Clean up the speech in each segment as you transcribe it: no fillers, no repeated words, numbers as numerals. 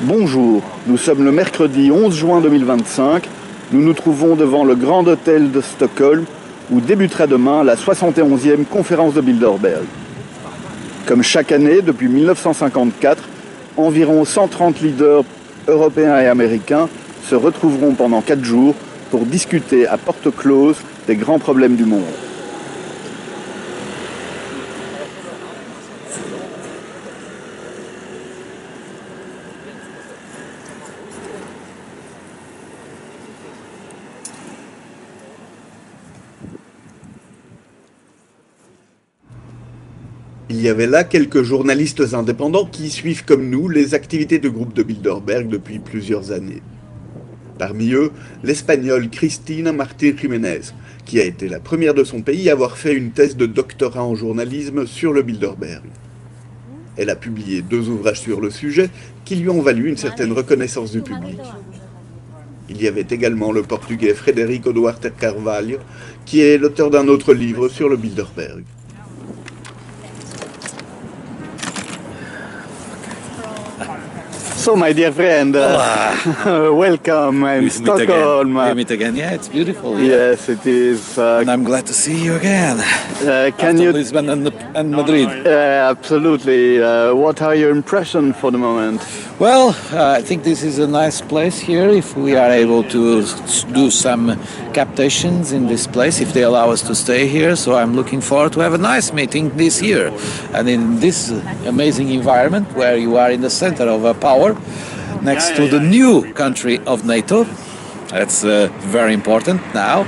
Bonjour, nous sommes le mercredi 11 juin 2025. Nous nous trouvons devant le Grand Hôtel de Stockholm où débutera demain la 71e conférence de Bilderberg. Comme chaque année, depuis 1954, environ 130 leaders européens et américains se retrouveront pendant 4 jours pour discuter à porte close des grands problèmes du monde. Il y avait là quelques journalistes indépendants qui suivent comme nous les activités du groupe de Bilderberg depuis plusieurs années. Parmi eux, l'Espagnole Cristina Martín Jiménez, qui a été la première de son pays à avoir fait une thèse de doctorat en journalisme sur le Bilderberg. Elle a publié 2 ouvrages sur le sujet qui lui ont valu une certaine reconnaissance du public. Il y avait également le portugais Frederico Duarte Carvalho, qui est l'auteur d'un autre livre sur le Bilderberg. So, my dear friend, welcome in Stockholm. We meet again. Yeah, it's beautiful. Yeah. Yes, it is. And I'm glad to see you again. Can After you? Lisbon and Madrid. Absolutely. What are your impressions for the moment? Well, I think this is a nice place here. If we are able to do some captations in this place, if they allow us to stay here, so I'm looking forward to have a nice meeting this year, and in this amazing environment where you are in the center of a power, next to the new country of NATO. That's very important now.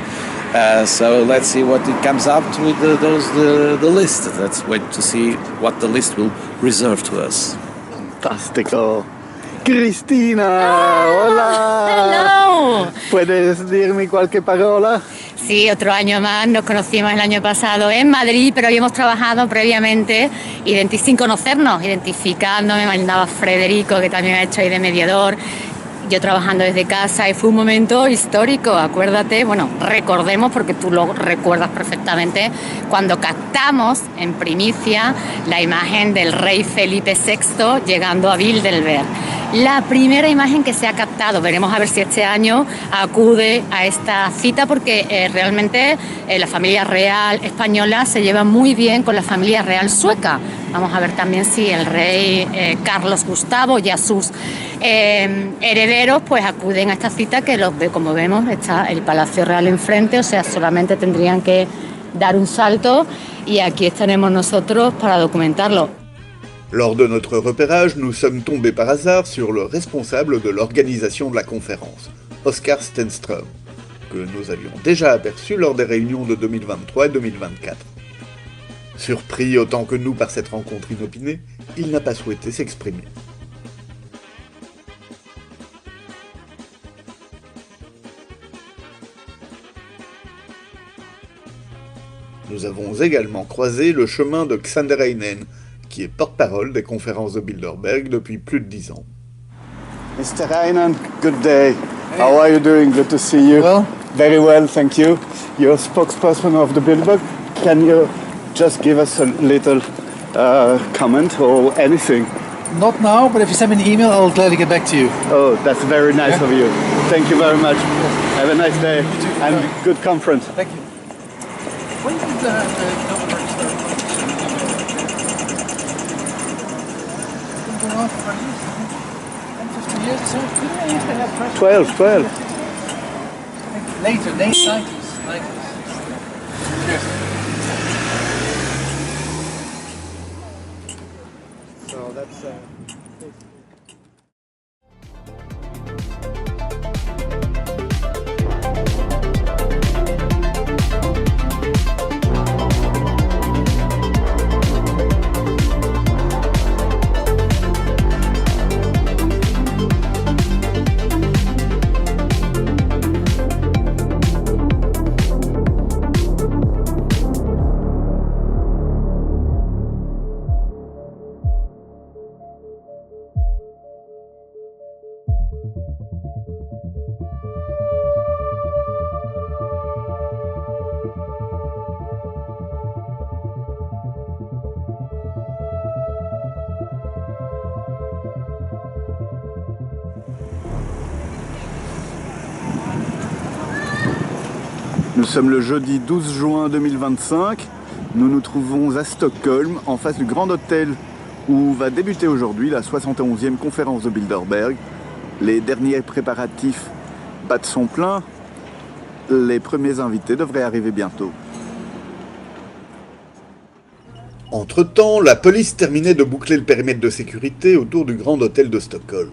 So let's see what it comes out with the list. Let's wait to see what the list will reserve to us. Fantastico. Cristina, hola. Hello. ¿Puedes decirme cualquier parola? Sí, otro año más, nos conocimos el año pasado en Madrid, pero habíamos trabajado previamente sin conocernos, identificando, me mandaba Frederico, que también ha hecho ahí de mediador, yo trabajando desde casa, y fue un momento histórico, acuérdate, bueno, recordemos, porque tú lo recuerdas perfectamente, cuando captamos en primicia la imagen del rey Felipe VI llegando a Bilderberg. La primera imagen que se ha captado, veremos a ver si este año acude a esta cita, porque realmente la familia real española se lleva muy bien con la familia real sueca. Vamos a ver también si el rey Carlos Gustavo y a sus herederos pues acuden a esta cita, que como vemos está el Palacio Real enfrente, o sea, solamente tendrían que dar un salto y aquí estaremos nosotros para documentarlo. Lors de notre repérage, nous sommes tombés par hasard sur le responsable de l'organisation de la conférence, Oskar Stenström, que nous avions déjà aperçu lors des réunions de 2023 et 2024. Surpris autant que nous par cette rencontre inopinée, il n'a pas souhaité s'exprimer. Nous avons également croisé le chemin de Xander Heinen, qui est porte-parole des conférences de Bilderberg depuis plus de 10 ans. Mr. Heinen, good day. Hey. How are you doing? Good to see you. Well, very well, thank you. You're a spokesperson of the Bilderberg. Can you just give us a little comment or anything? Not now, but if you send me an email, I'll gladly get back to you. Oh, that's very nice of you. Thank you very much. Have a nice day and good conference. Thank you. When did the Bilderberg start? 50 years or so? Didn't they used to have press? 12. Later, late 90s. So that's Nous sommes le jeudi 12 juin 2025. Nous nous trouvons à Stockholm, en face du Grand Hôtel, où va débuter aujourd'hui la 71e conférence de Bilderberg. Les derniers préparatifs battent son plein. Les premiers invités devraient arriver bientôt. Entre-temps, la police terminait de boucler le périmètre de sécurité autour du Grand Hôtel de Stockholm.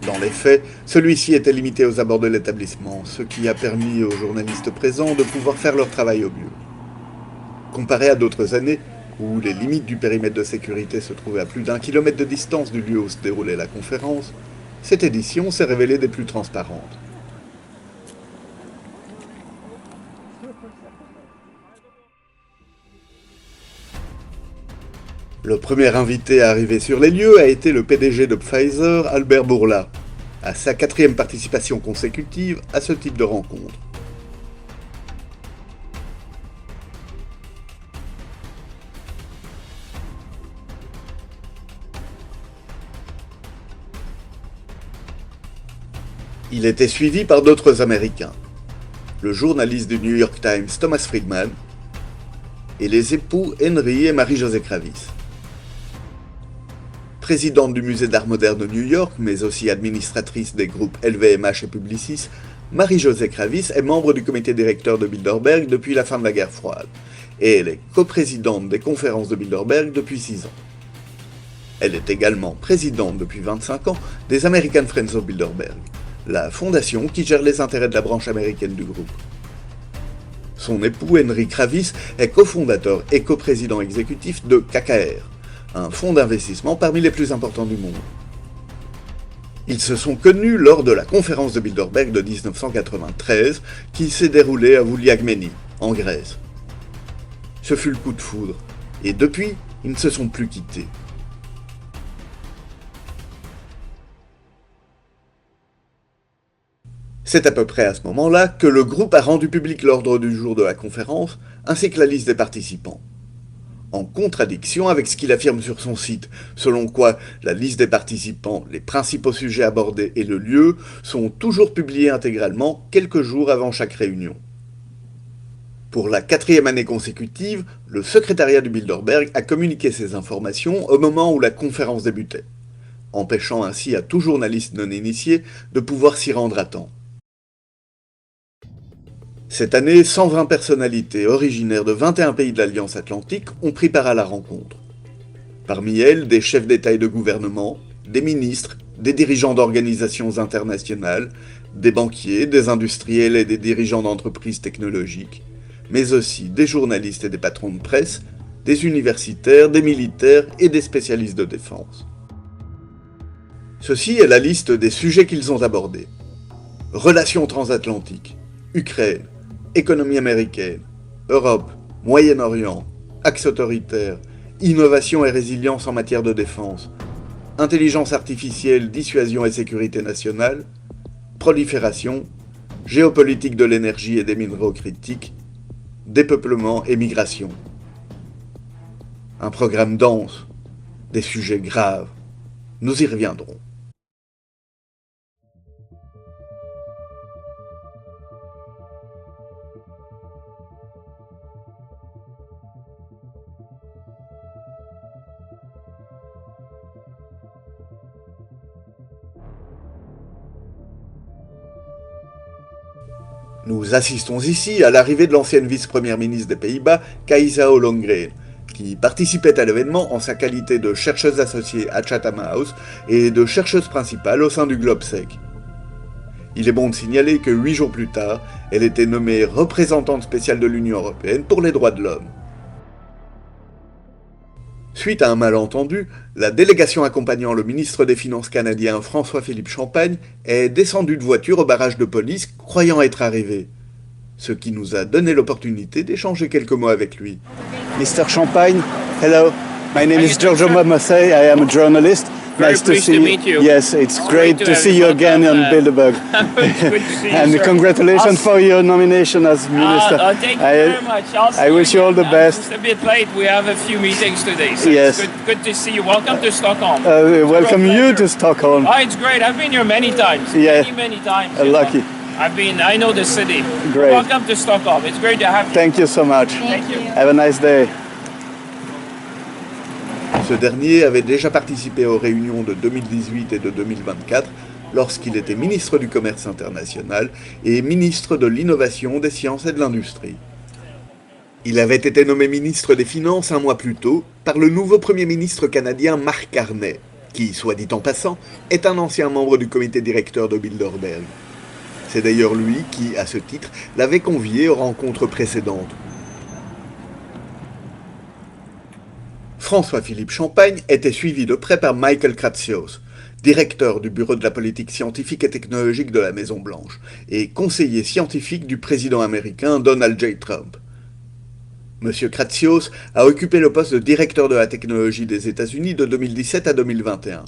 Dans les faits, celui-ci était limité aux abords de l'établissement, ce qui a permis aux journalistes présents de pouvoir faire leur travail au mieux. Comparé à d'autres années, où les limites du périmètre de sécurité se trouvaient à plus d'1 kilomètre de distance du lieu où se déroulait la conférence, cette édition s'est révélée des plus transparentes. Le premier invité à arriver sur les lieux a été le PDG de Pfizer, Albert Bourla, à sa 4e participation consécutive à ce type de rencontre. Il était suivi par d'autres Américains, le journaliste du New York Times Thomas Friedman et les époux Henry et Marie-Josée Kravis. Présidente du musée d'art moderne de New York, mais aussi administratrice des groupes LVMH et Publicis, Marie-Josée Kravis est membre du comité directeur de Bilderberg depuis la fin de la guerre froide, et elle est coprésidente des conférences de Bilderberg depuis 6 ans. Elle est également présidente depuis 25 ans des American Friends of Bilderberg, la fondation qui gère les intérêts de la branche américaine du groupe. Son époux Henry Kravis est cofondateur et coprésident exécutif de KKR, un fonds d'investissement parmi les plus importants du monde. Ils se sont connus lors de la conférence de Bilderberg de 1993 qui s'est déroulée à Vouliagmeni, en Grèce. Ce fut le coup de foudre, et depuis, ils ne se sont plus quittés. C'est à peu près à ce moment-là que le groupe a rendu public l'ordre du jour de la conférence, ainsi que la liste des participants. En contradiction avec ce qu'il affirme sur son site, selon quoi la liste des participants, les principaux sujets abordés et le lieu sont toujours publiés intégralement quelques jours avant chaque réunion. Pour la 4e année consécutive, le secrétariat du Bilderberg a communiqué ces informations au moment où la conférence débutait, empêchant ainsi à tout journaliste non initié de pouvoir s'y rendre à temps. Cette année, 120 personnalités originaires de 21 pays de l'Alliance Atlantique ont pris part à la rencontre. Parmi elles, des chefs d'État et de gouvernement, des ministres, des dirigeants d'organisations internationales, des banquiers, des industriels et des dirigeants d'entreprises technologiques, mais aussi des journalistes et des patrons de presse, des universitaires, des militaires et des spécialistes de défense. Ceci est la liste des sujets qu'ils ont abordés. Relations transatlantiques, Ukraine, économie américaine, Europe, Moyen-Orient, axe autoritaire, innovation et résilience en matière de défense, intelligence artificielle, dissuasion et sécurité nationale, prolifération, géopolitique de l'énergie et des minéraux critiques, dépeuplement et migration. Un programme dense, des sujets graves. Nous y reviendrons. Nous assistons ici à l'arrivée de l'ancienne vice-première ministre des Pays-Bas, Kajsa Ollongren, qui participait à l'événement en sa qualité de chercheuse associée à Chatham House et de chercheuse principale au sein du GlobeSec. Il est bon de signaler que 8 jours plus tard, elle était nommée représentante spéciale de l'Union européenne pour les droits de l'homme. Suite à un malentendu, la délégation accompagnant le ministre des Finances canadien François-Philippe Champagne est descendue de voiture au barrage de police, croyant être arrivé. Ce qui nous a donné l'opportunité d'échanger quelques mots avec lui. Mr. Champagne, hello. My name is Giorgio Mamasei. I am a journalist. Very Nice to pleased see to meet you. Yes, it's great to to see you again on Bilderberg. It's good to see you, And sir. congratulations for your nomination as minister. Thank you very much. I'll see I wish you all the again. best. I'm just a bit late. We have a few meetings today. So Yes. It's good to see you. Welcome to Stockholm. Welcome It's a real you to pleasure. Stockholm. Oh, it's great. I've been here many times. Yeah. Many times. you know. Lucky. I know the city. Great. Welcome to Stockholm. It's great to have you. Thank you so much. Thank you. Have a nice day. Ce dernier avait déjà participé aux réunions de 2018 et de 2024 lorsqu'il était ministre du Commerce international et ministre de l'Innovation, des Sciences et de l'Industrie. Il avait été nommé ministre des Finances un mois plus tôt par le nouveau Premier ministre canadien Mark Carney, qui, soit dit en passant, est un ancien membre du comité directeur de Bilderberg. C'est d'ailleurs lui qui, à ce titre, l'avait convié aux rencontres précédentes. François-Philippe Champagne était suivi de près par Michael Kratsios, directeur du bureau de la politique scientifique et technologique de la Maison-Blanche et conseiller scientifique du président américain Donald J. Trump. M. Kratsios a occupé le poste de directeur de la technologie des États-Unis de 2017 à 2021.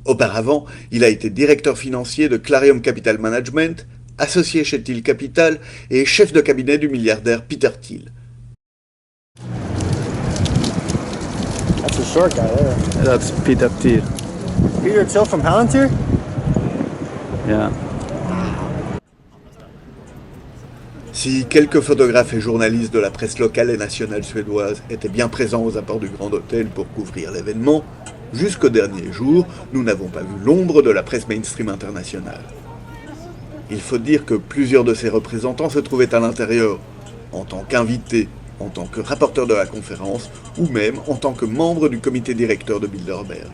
Auparavant, il a été directeur financier de Clarion Capital Management, associé chez Thiel Capital et chef de cabinet du milliardaire Peter Thiel. That's a short guy there. That's Peter Thiel. Peter Thiel from Palantir? Yeah. Si quelques photographes et journalistes de la presse locale et nationale suédoise étaient bien présents aux apports du Grand Hôtel pour couvrir l'événement, jusqu'au dernier jour, nous n'avons pas vu l'ombre de la presse mainstream internationale. Il faut dire que plusieurs de ces représentants se trouvaient à l'intérieur, en tant qu'invités, en tant que rapporteurs de la conférence, ou même en tant que membres du comité directeur de Bilderberg.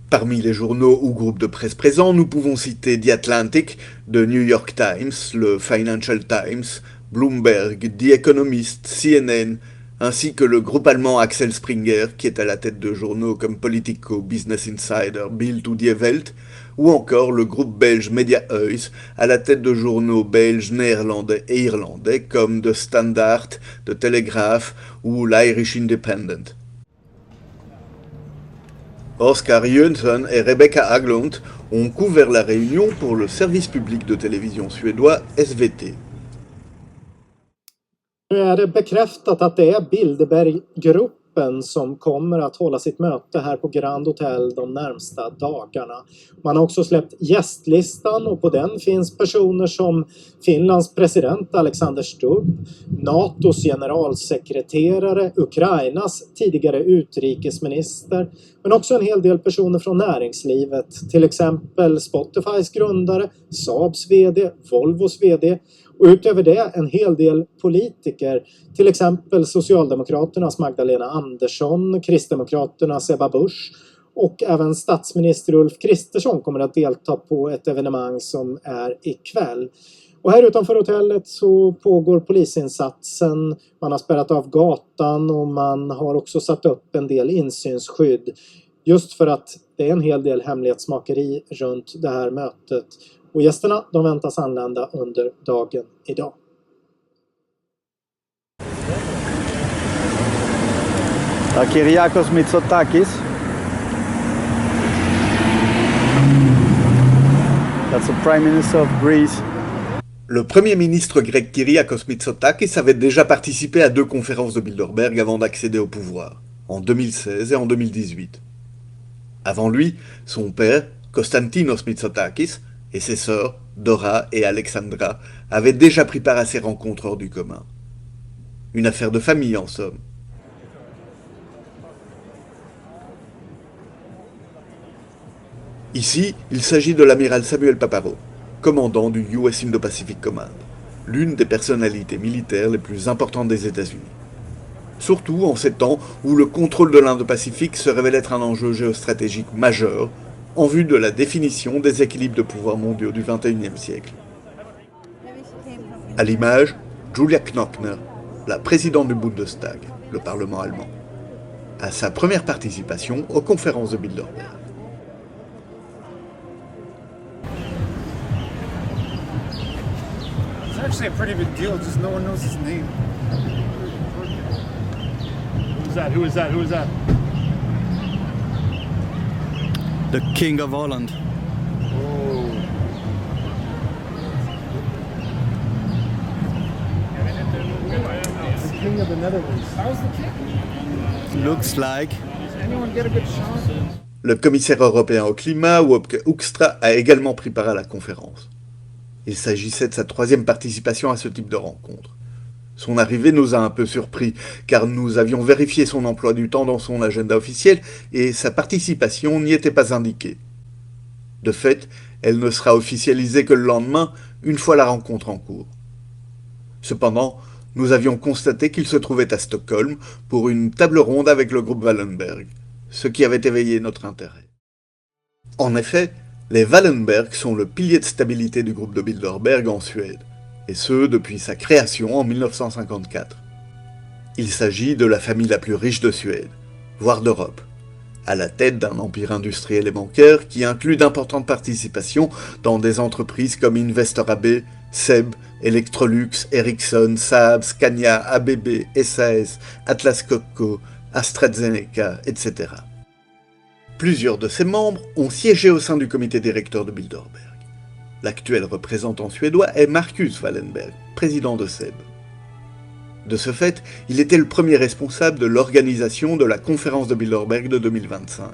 Parmi les journaux ou groupes de presse présents, nous pouvons citer The Atlantic, The New York Times, le Financial Times, Bloomberg, The Economist, CNN, ainsi que le groupe allemand Axel Springer, qui est à la tête de journaux comme Politico, Business Insider, Bild ou Die Welt, ou encore le groupe belge Mediahuis, à la tête de journaux belges, néerlandais et irlandais comme The Standard, The Telegraph ou l'Irish Independent. Oscar Jönsson et Rebecca Haglund ont couvert la réunion pour le service public de télévision suédois SVT. Nu är det bekräftat att det är Bilderberggruppen som kommer att hålla sitt möte här på Grand Hotel de närmsta dagarna. Man har också släppt gästlistan och på den finns personer som Finlands president Alexander Stubb, NATOs generalsekreterare, Ukrainas tidigare utrikesminister, men också en hel del personer från näringslivet, till exempel Spotifys grundare, Saabs vd, Volvos vd, och utöver det en hel del politiker, till exempel Socialdemokraternas Magdalena Andersson, Kristdemokraternas Ebba Busch och även statsminister Ulf Kristersson kommer att delta på ett evenemang som är ikväll. Och här utanför hotellet så pågår polisinsatsen, man har spärrat av gatan och man har också satt upp en del insynsskydd. Just för att det är en hel del hemlighetsmakeri runt det här mötet. Och gästerna de väntas anlända under dagen idag. Kyriakos Mitsotakis. That's the Prime Minister of Greece. Le premier ministre grec Kyriakos Mitsotakis avait déjà participé à 2 conférences de Bilderberg avant d'accéder au pouvoir, en 2016 et en 2018. Avant lui, son père, Konstantinos Mitsotakis, et ses sœurs, Dora et Alexandra, avaient déjà pris part à ces rencontres hors du commun. Une affaire de famille, en somme. Ici, il s'agit de l'amiral Samuel Paparo, commandant du US Indo-Pacific Command, l'une des personnalités militaires les plus importantes des États-Unis. Surtout en ces temps où le contrôle de l'Indo-Pacifique se révèle être un enjeu géostratégique majeur en vue de la définition des équilibres de pouvoir mondiaux du XXIe siècle. À l'image, Julia Knockner, la présidente du Bundestag, le Parlement allemand, à sa première participation aux conférences de Bilderberg. It's actually a pretty big deal, just no one knows his name. Who is that? Who is that? Who is that? The King of Holland. Oh. The king of the Netherlands. How's the king? Looks like. Does anyone get a good shot? Le commissaire européen au climat, Wopke Hoekstra, a également pris part à la conférence. Il s'agissait de sa troisième participation à ce type de rencontre. Son arrivée nous a un peu surpris, car nous avions vérifié son emploi du temps dans son agenda officiel et sa participation n'y était pas indiquée. De fait, elle ne sera officialisée que le lendemain, une fois la rencontre en cours. Cependant, nous avions constaté qu'il se trouvait à Stockholm pour une table ronde avec le groupe Wallenberg, ce qui avait éveillé notre intérêt. En effet, les Wallenberg sont le pilier de stabilité du groupe de Bilderberg en Suède, et ce depuis sa création en 1954. Il s'agit de la famille la plus riche de Suède, voire d'Europe, à la tête d'un empire industriel et bancaire qui inclut d'importantes participations dans des entreprises comme Investor AB, SEB, Electrolux, Ericsson, Saab, Scania, ABB, SAS, Atlas Copco, AstraZeneca, etc. Plusieurs de ses membres ont siégé au sein du comité directeur de Bilderberg. L'actuel représentant suédois est Marcus Wallenberg, président de SEB. De ce fait, il était le premier responsable de l'organisation de la conférence de Bilderberg de 2025.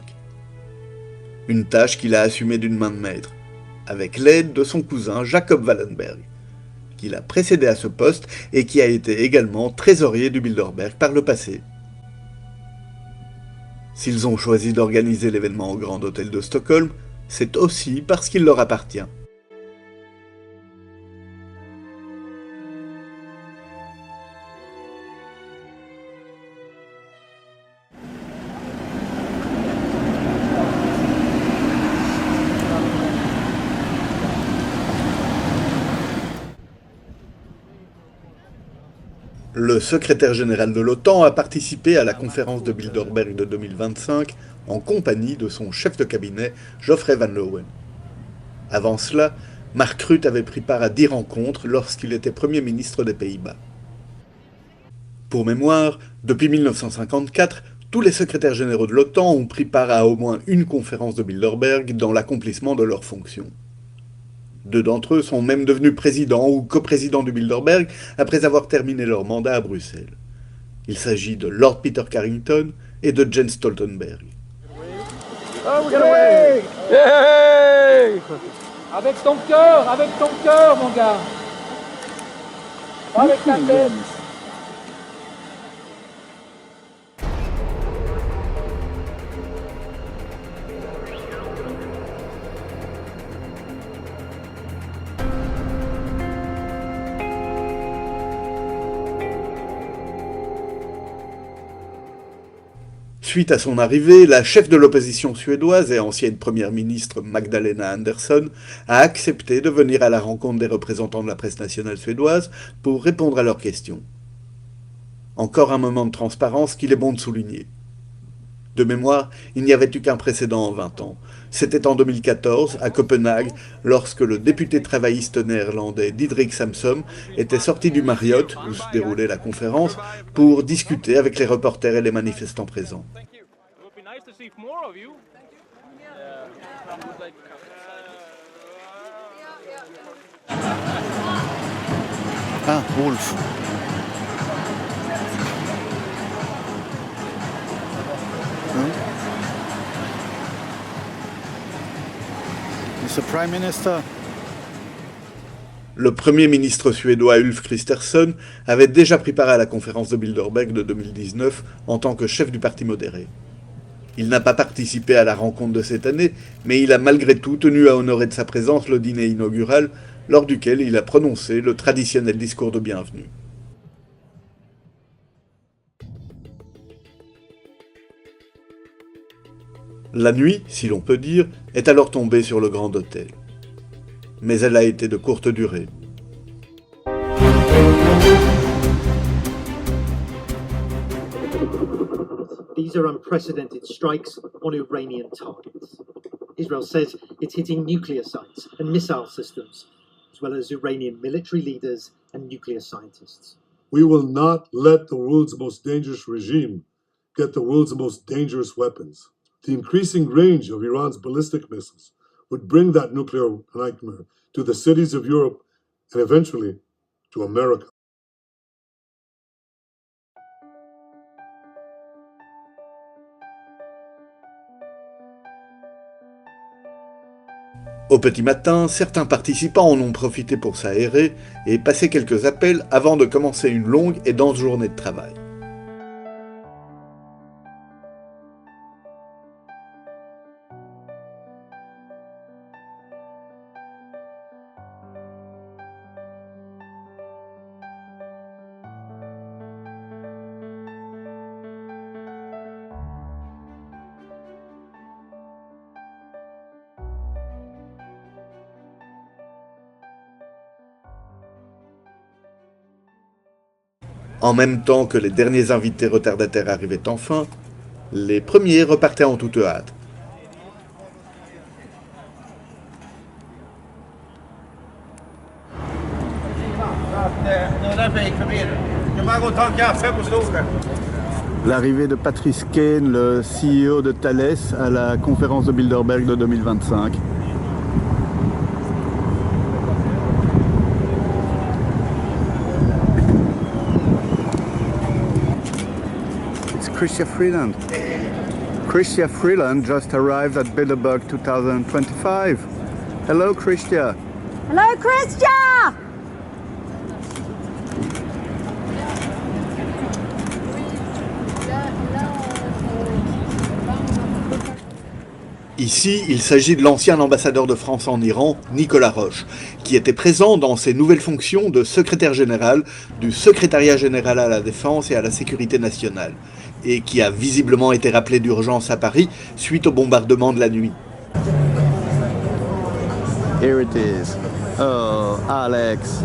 Une tâche qu'il a assumée d'une main de maître, avec l'aide de son cousin Jacob Wallenberg, qui l'a précédé à ce poste et qui a été également trésorier du Bilderberg par le passé. S'ils ont choisi d'organiser l'événement au Grand Hôtel de Stockholm, c'est aussi parce qu'il leur appartient. Le secrétaire général de l'OTAN a participé à la conférence de Bilderberg de 2025 en compagnie de son chef de cabinet, Geoffrey Van Leeuwen. Avant cela, Mark Rutte avait pris part à 10 rencontres lorsqu'il était Premier ministre des Pays-Bas. Pour mémoire, depuis 1954, tous les secrétaires généraux de l'OTAN ont pris part à au moins une conférence de Bilderberg dans l'accomplissement de leurs fonctions. 2 d'entre eux sont même devenus présidents ou coprésidents du Bilderberg après avoir terminé leur mandat à Bruxelles. Il s'agit de Lord Peter Carrington et de Jens Stoltenberg. Oh, get away! Yay! Avec ton cœur, mon gars! Avec ta tête! Suite à son arrivée, la chef de l'opposition suédoise et ancienne première ministre Magdalena Andersson a accepté de venir à la rencontre des représentants de la presse nationale suédoise pour répondre à leurs questions. Encore un moment de transparence qu'il est bon de souligner. De mémoire, il n'y avait eu qu'un précédent en 20 ans. C'était en 2014, à Copenhague, lorsque le député travailliste néerlandais Diederik Samsom était sorti du Marriott, où se déroulait la conférence, pour discuter avec les reporters et les manifestants présents. Ah, Wolf. Mr. Prime Minister. Le Premier ministre suédois Ulf Kristersson avait déjà pris part à la conférence de Bilderberg de 2019 en tant que chef du parti modéré. Il n'a pas participé à la rencontre de cette année, mais il a malgré tout tenu à honorer de sa présence le dîner inaugural, lors duquel il a prononcé le traditionnel discours de bienvenue. La nuit, si l'on peut dire, est alors tombée sur le Grand Hôtel. Mais elle a été de courte durée. These are unprecedented strikes on Iranian targets. Israel says it's hitting nuclear sites and missile systems, as well as Iranian military leaders and nuclear scientists. We will not let the world's most dangerous regime get the world's most dangerous weapons. The increasing range of Iran's ballistic missiles would bring that nuclear nightmare to the cities of Europe and eventually to America. Au petit matin, certains participants en ont profité pour s'aérer et passer quelques appels avant de commencer une longue et dense journée de travail. En même temps que les derniers invités retardataires arrivaient enfin, les premiers repartaient en toute hâte. L'arrivée de Patrice Kane, le CEO de Thales, à la conférence de Bilderberg de 2025. Chrystia Freeland. Chrystia Freeland just arrived at Bilderberg 2025. Hello, Chrystia. Hello, Chrystia! Ici, il s'agit de l'ancien ambassadeur de France en Iran, Nicolas Roche, qui était présent dans ses nouvelles fonctions de secrétaire général du Secrétariat général à la Défense et à la Sécurité nationale, et qui a visiblement été rappelé d'urgence à Paris suite au bombardement de la nuit. Here it is. Oh, Alex.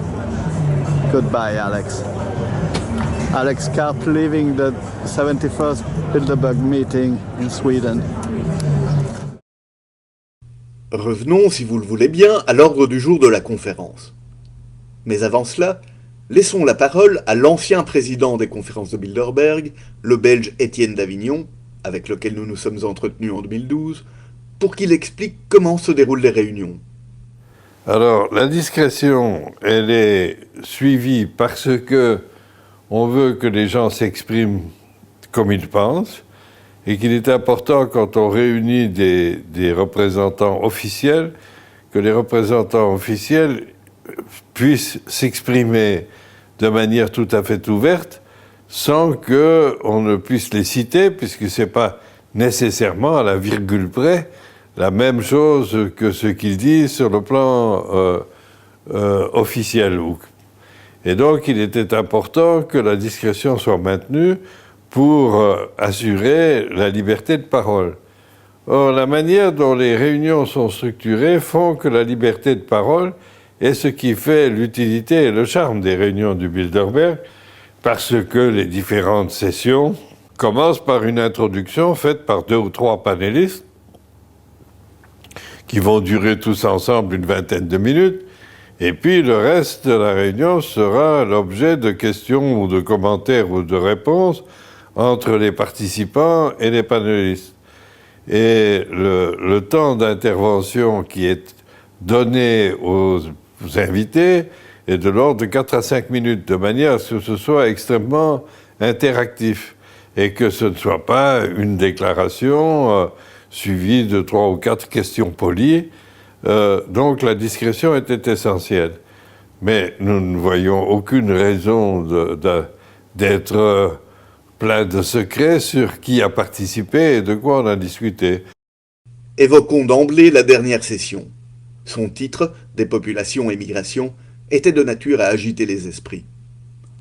Goodbye, Alex. Alex Karp leaving the 71st Bilderberg meeting in Sweden. Revenons, si vous le voulez bien, à l'ordre du jour de la conférence. Mais avant cela, laissons la parole à l'ancien président des conférences de Bilderberg, le Belge Étienne Davignon, avec lequel nous nous sommes entretenus en 2012, pour qu'il explique comment se déroulent les réunions. Alors, la discrétion, elle est suivie parce que on veut que les gens s'expriment comme ils pensent, et qu'il est important, quand on réunit des représentants officiels, que les représentants officiels puissent s'exprimer de manière tout à fait ouverte, sans qu'on ne puisse les citer, puisque ce n'est pas nécessairement à la virgule près la même chose que ce qu'ils disent sur le plan officiel. Et donc, il était important que la discrétion soit maintenue pour assurer la liberté de parole. Or, la manière dont les réunions sont structurées font que la liberté de parole est ce qui fait l'utilité et le charme des réunions du Bilderberg, parce que les différentes sessions commencent par une introduction faite par 2 ou 3 panélistes qui vont durer tous ensemble une vingtaine de minutes, et puis le reste de la réunion sera l'objet de questions ou de commentaires ou de réponses entre les participants et les panélistes. Et le temps d'intervention qui est donné aux invités est de l'ordre de 4 à 5 minutes, de manière à ce que ce soit extrêmement interactif et que ce ne soit pas une déclaration suivie de 3 ou 4 questions polies. Donc la discrétion était essentielle. Mais nous ne voyons aucune raison d'être plein de secrets sur qui a participé et de quoi on a discuté. Évoquons d'emblée la dernière session. Son titre, « Dépopulation et migration », était de nature à agiter les esprits.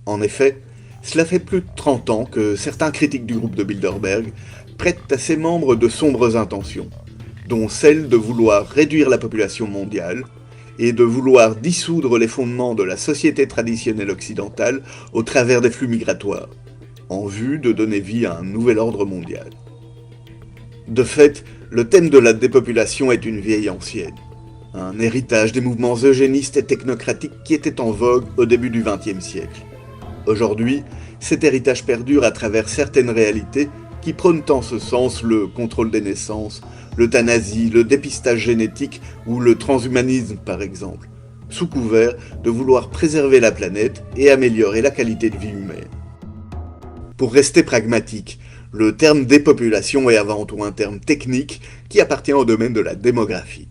En effet, cela fait plus de 30 ans que certains critiques du groupe de Bilderberg prêtent à ses membres de sombres intentions, dont celle de vouloir réduire la population mondiale et de vouloir dissoudre les fondements de la société traditionnelle occidentale au travers des flux migratoires, en vue de donner vie à un nouvel ordre mondial. De fait, le thème de la dépopulation est une vieille ancienne, un héritage des mouvements eugénistes et technocratiques qui étaient en vogue au début du XXe siècle. Aujourd'hui, cet héritage perdure à travers certaines réalités qui prônent en ce sens le contrôle des naissances, l'euthanasie, le dépistage génétique ou le transhumanisme par exemple, sous couvert de vouloir préserver la planète et améliorer la qualité de vie humaine. Pour rester pragmatique, le terme dépopulation est avant tout un terme technique qui appartient au domaine de la démographie.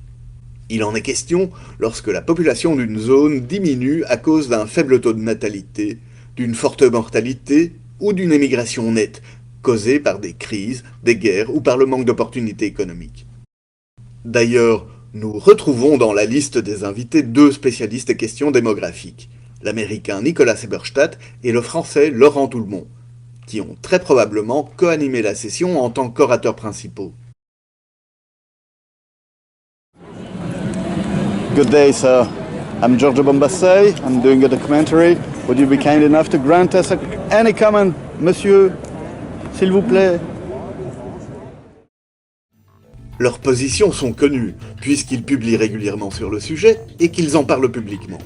Il en est question lorsque la population d'une zone diminue à cause d'un faible taux de natalité, d'une forte mortalité ou d'une émigration nette, causée par des crises, des guerres ou par le manque d'opportunités économiques. D'ailleurs, nous retrouvons dans la liste des invités deux spécialistes des questions démographiques, l'américain Nicolas Eberstadt et le français Laurent Toulmont, qui ont très probablement co-animé la session en tant qu'orateurs principaux. Good day, sir. I'm Giorgio Bombassei. I'm doing a documentary. Would you be kind enough to grant us any comment, monsieur, s'il vous plaît? Leurs positions sont connues, puisqu'ils publient régulièrement sur le sujet et qu'ils en parlent publiquement.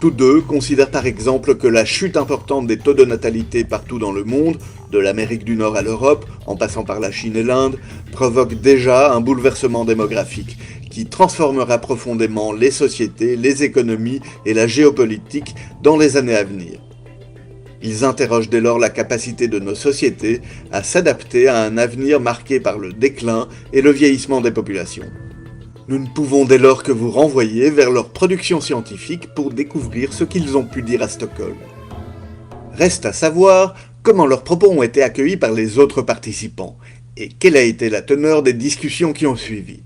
Tous deux considèrent par exemple que la chute importante des taux de natalité partout dans le monde, de l'Amérique du Nord à l'Europe, en passant par la Chine et l'Inde, provoque déjà un bouleversement démographique qui transformera profondément les sociétés, les économies et la géopolitique dans les années à venir. Ils interrogent dès lors la capacité de nos sociétés à s'adapter à un avenir marqué par le déclin et le vieillissement des populations. Nous ne pouvons dès lors que vous renvoyer vers leur production scientifique pour découvrir ce qu'ils ont pu dire à Stockholm. Reste à savoir comment leurs propos ont été accueillis par les autres participants et quelle a été la teneur des discussions qui ont suivi.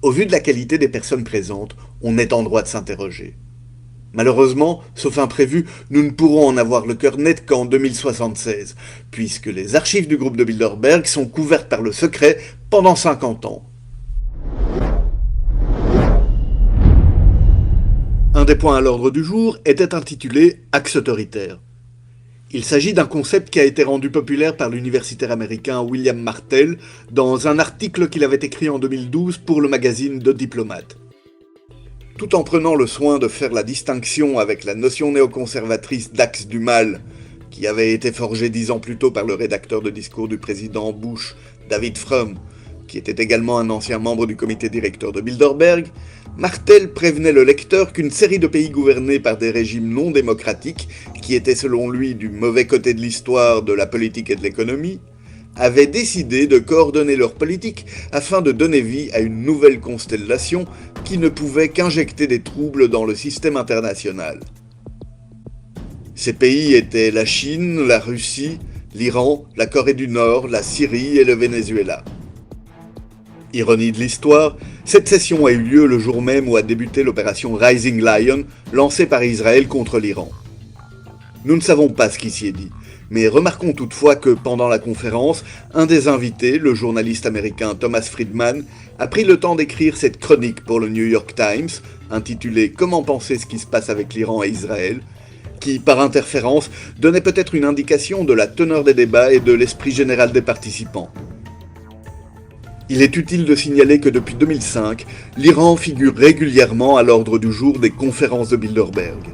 Au vu de la qualité des personnes présentes, on est en droit de s'interroger. Malheureusement, sauf imprévu, nous ne pourrons en avoir le cœur net qu'en 2076, puisque les archives du groupe de Bilderberg sont couvertes par le secret pendant 50 ans. Un des points à l'ordre du jour était intitulé « Axe autoritaire ». Il s'agit d'un concept qui a été rendu populaire par l'universitaire américain William Martell dans un article qu'il avait écrit en 2012 pour le magazine The Diplomat. Tout en prenant le soin de faire la distinction avec la notion néoconservatrice d'axe du mal, qui avait été forgée 10 ans plus tôt par le rédacteur de discours du président Bush, David Frum, qui était également un ancien membre du comité directeur de Bilderberg, Martell prévenait le lecteur qu'une série de pays gouvernés par des régimes non démocratiques, qui étaient selon lui du mauvais côté de l'histoire, de la politique et de l'économie, avaient décidé de coordonner leur politique afin de donner vie à une nouvelle constellation qui ne pouvait qu'injecter des troubles dans le système international. Ces pays étaient la Chine, la Russie, l'Iran, la Corée du Nord, la Syrie et le Venezuela. Ironie de l'histoire, cette session a eu lieu le jour même où a débuté l'opération Rising Lion lancée par Israël contre l'Iran. Nous ne savons pas ce qui s'y est dit, mais remarquons toutefois que pendant la conférence, un des invités, le journaliste américain Thomas Friedman, a pris le temps d'écrire cette chronique pour le New York Times, intitulée « Comment penser ce qui se passe avec l'Iran et Israël ?», qui, par interférence, donnait peut-être une indication de la teneur des débats et de l'esprit général des participants. Il est utile de signaler que depuis 2005, l'Iran figure régulièrement à l'ordre du jour des conférences de Bilderberg.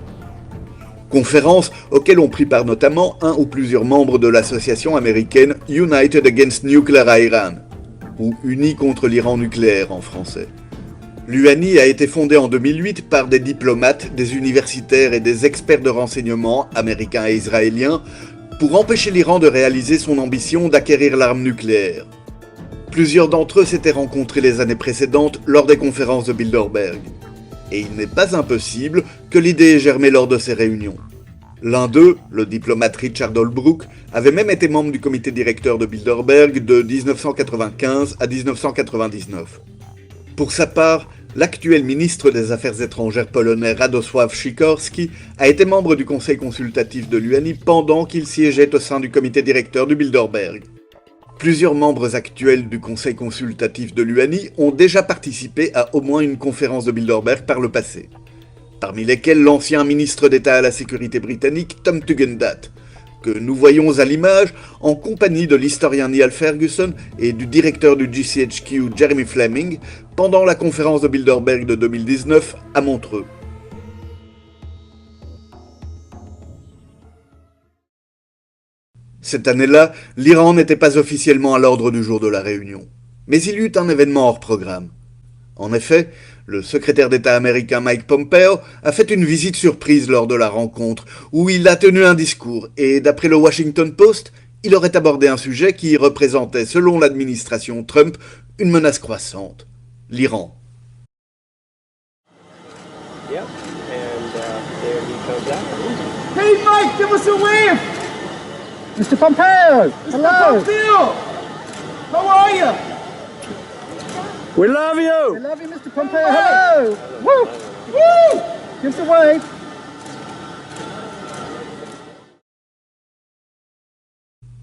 Conférences auxquelles ont pris part notamment un ou plusieurs membres de l'association américaine United Against Nuclear Iran, ou Unis contre l'Iran nucléaire en français. L'UANI a été fondée en 2008 par des diplomates, des universitaires et des experts de renseignement américains et israéliens pour empêcher l'Iran de réaliser son ambition d'acquérir l'arme nucléaire. Plusieurs d'entre eux s'étaient rencontrés les années précédentes lors des conférences de Bilderberg. Et il n'est pas impossible que l'idée ait germé lors de ces réunions. L'un d'eux, le diplomate Richard Holbrooke, avait même été membre du comité directeur de Bilderberg de 1995 à 1999. Pour sa part, l'actuel ministre des Affaires étrangères polonais Radosław Sikorski a été membre du conseil consultatif de l'UNI pendant qu'il siégeait au sein du comité directeur du Bilderberg. Plusieurs membres actuels du conseil consultatif de l'UNI ont déjà participé à au moins une conférence de Bilderberg par le passé, parmi lesquels l'ancien ministre d'État à la sécurité britannique Tom Tugendhat, que nous voyons à l'image en compagnie de l'historien Niall Ferguson et du directeur du GCHQ Jeremy Fleming pendant la conférence de Bilderberg de 2019 à Montreux. Cette année-là, l'Iran n'était pas officiellement à l'ordre du jour de la réunion, mais il y eut un événement hors programme. En effet, le secrétaire d'État américain Mike Pompeo a fait une visite surprise lors de la rencontre, où il a tenu un discours, et d'après le Washington Post, il aurait abordé un sujet qui représentait, selon l'administration Trump, une menace croissante, l'Iran. Yep, and there he comes out. Hey Mike, give us a wave! Mr. Pompeo! Hello! Pompeo! How are you? We love you! We love you, Mr. Pompeo. Hello! Woo! Woo! Give us a wave.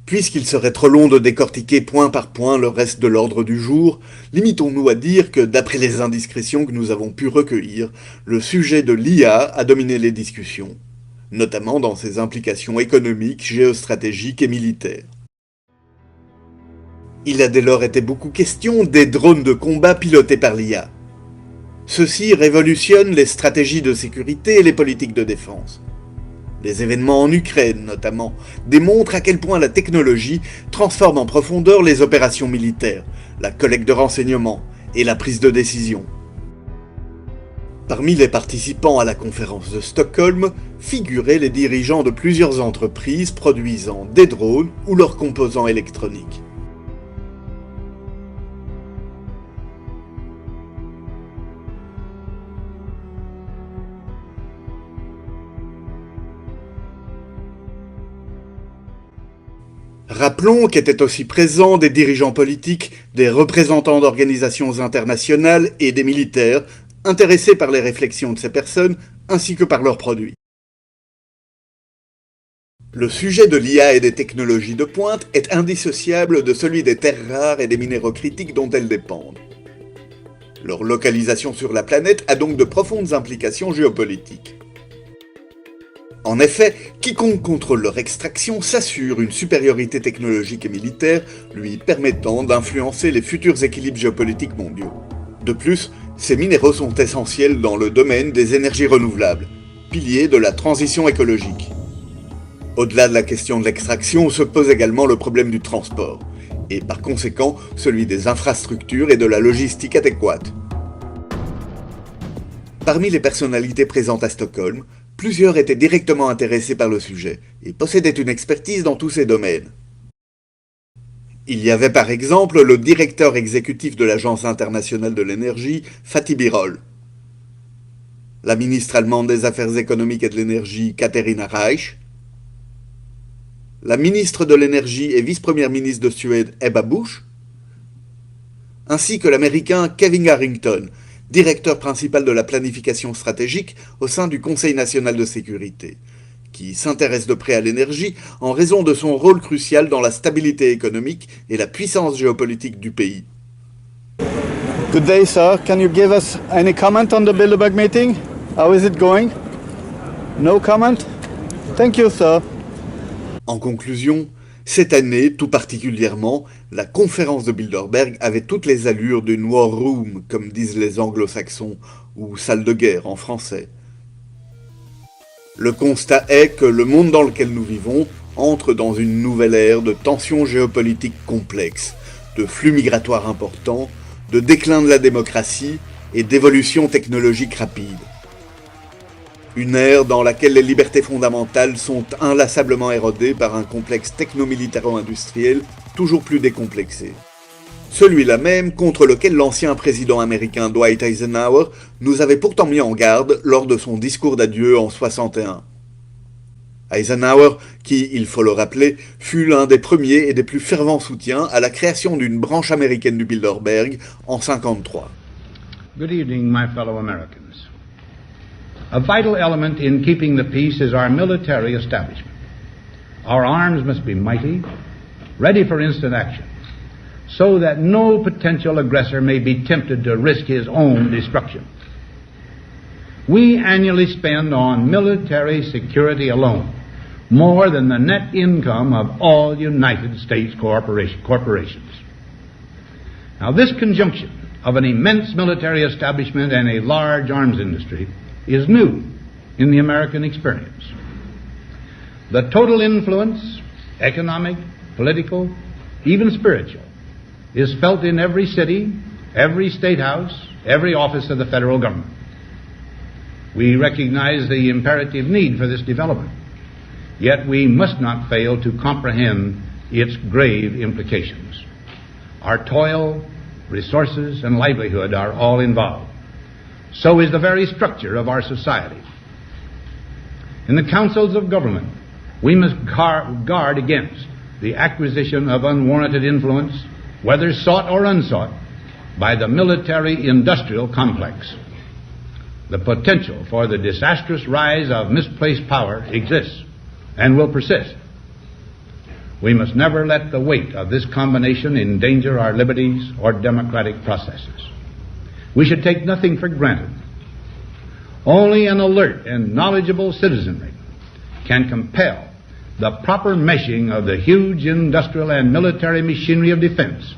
Puisqu'il serait trop long de décortiquer point par point le reste de l'ordre du jour, limitons-nous à dire que, d'après les indiscrétions que nous avons pu recueillir, le sujet de l'IA a dominé les discussions, notamment dans ses implications économiques, géostratégiques et militaires. Il a dès lors été beaucoup question des drones de combat pilotés par l'IA. Ceux-ci révolutionnent les stratégies de sécurité et les politiques de défense. Les événements en Ukraine, notamment, démontrent à quel point la technologie transforme en profondeur les opérations militaires, la collecte de renseignements et la prise de décision. Parmi les participants à la conférence de Stockholm figuraient les dirigeants de plusieurs entreprises produisant des drones ou leurs composants électroniques. Rappelons qu'étaient aussi présents des dirigeants politiques, des représentants d'organisations internationales et des militaires, intéressés par les réflexions de ces personnes ainsi que par leurs produits. Le sujet de l'IA et des technologies de pointe est indissociable de celui des terres rares et des minéraux critiques dont elles dépendent. Leur localisation sur la planète a donc de profondes implications géopolitiques. En effet, quiconque contrôle leur extraction s'assure une supériorité technologique et militaire lui permettant d'influencer les futurs équilibres géopolitiques mondiaux. De plus, ces minéraux sont essentiels dans le domaine des énergies renouvelables, pilier de la transition écologique. Au-delà de la question de l'extraction se pose également le problème du transport, et par conséquent celui des infrastructures et de la logistique adéquate. Parmi les personnalités présentes à Stockholm, plusieurs étaient directement intéressés par le sujet et possédaient une expertise dans tous ces domaines. Il y avait par exemple le directeur exécutif de l'Agence internationale de l'énergie, Fatih Birol, la ministre allemande des Affaires économiques et de l'énergie, Katharina Reich, la ministre de l'énergie et vice-première ministre de Suède, Ebba Busch, ainsi que l'américain Kevin Harrington, directeur principal de la planification stratégique au sein du Conseil national de sécurité, qui s'intéresse de près à l'énergie en raison de son rôle crucial dans la stabilité économique et la puissance géopolitique du pays. Good day, sir. Can you give us any comment on the Bilderberg meeting? How is it going? No comment? Thank you, sir. En conclusion, cette année, tout particulièrement, la conférence de Bilderberg avait toutes les allures d'une war room, comme disent les anglo-saxons, ou salle de guerre en français. Le constat est que le monde dans lequel nous vivons entre dans une nouvelle ère de tensions géopolitiques complexes, de flux migratoires importants, de déclin de la démocratie et d'évolution technologique rapide. Une ère dans laquelle les libertés fondamentales sont inlassablement érodées par un complexe techno-militaro-industriel toujours plus décomplexé. Celui-là même contre lequel l'ancien président américain Dwight Eisenhower nous avait pourtant mis en garde lors de son discours d'adieu en 1961. Eisenhower, qui, il faut le rappeler, fut l'un des premiers et des plus fervents soutiens à la création d'une branche américaine du Bilderberg en 1953. Good evening, my fellow Americans. A vital element in keeping the peace is our military establishment. Our arms must be mighty, ready for instant action, so that no potential aggressor may be tempted to risk his own destruction. We annually spend on military security alone more than the net income of all United States corporations. Now, this conjunction of an immense military establishment and a large arms industry is new in the American experience. The total influence, economic, political, even spiritual, is felt in every city, every state house, every office of the federal government. We recognize the imperative need for this development, yet we must not fail to comprehend its grave implications. Our toil, resources, and livelihood are all involved. So is the very structure of our society. In the councils of government, we must guard against the acquisition of unwarranted influence, whether sought or unsought, by the military-industrial complex. The potential for the disastrous rise of misplaced power exists and will persist. We must never let the weight of this combination endanger our liberties or democratic processes. We should take nothing for granted. Only an alert and knowledgeable citizenry can compel the proper meshing of the huge industrial and military machinery of defense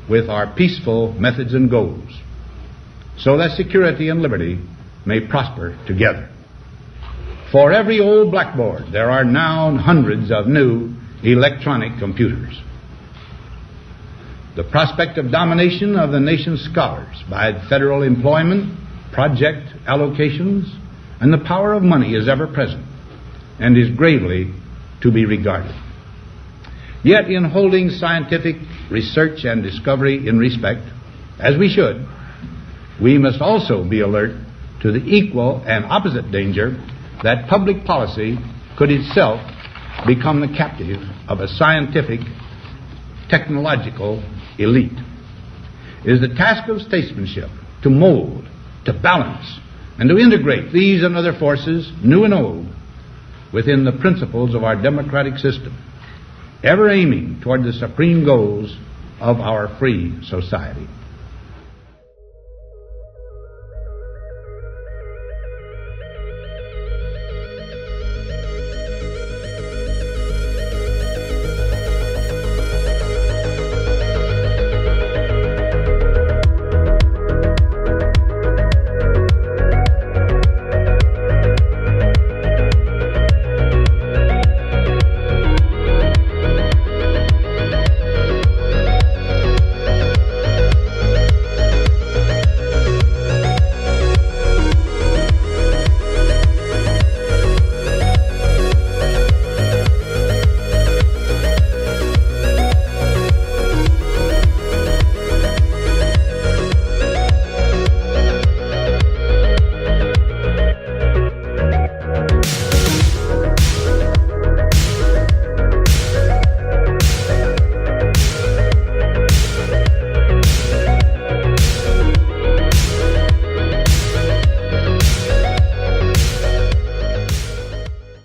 with our peaceful methods and goals, so that security and liberty may prosper together. For every old blackboard, there are now hundreds of new electronic computers. The prospect of domination of the nation's scholars by federal employment, project allocations, and the power of money is ever present and is gravely to be regarded. Yet in holding scientific research and discovery in respect, as we should, we must also be alert to the equal and opposite danger that public policy could itself become the captive of a scientific, technological elite. It is the task of statesmanship to mold, to balance, and to integrate these and other forces, new and old, within the principles of our democratic system, ever aiming toward the supreme goals of our free society.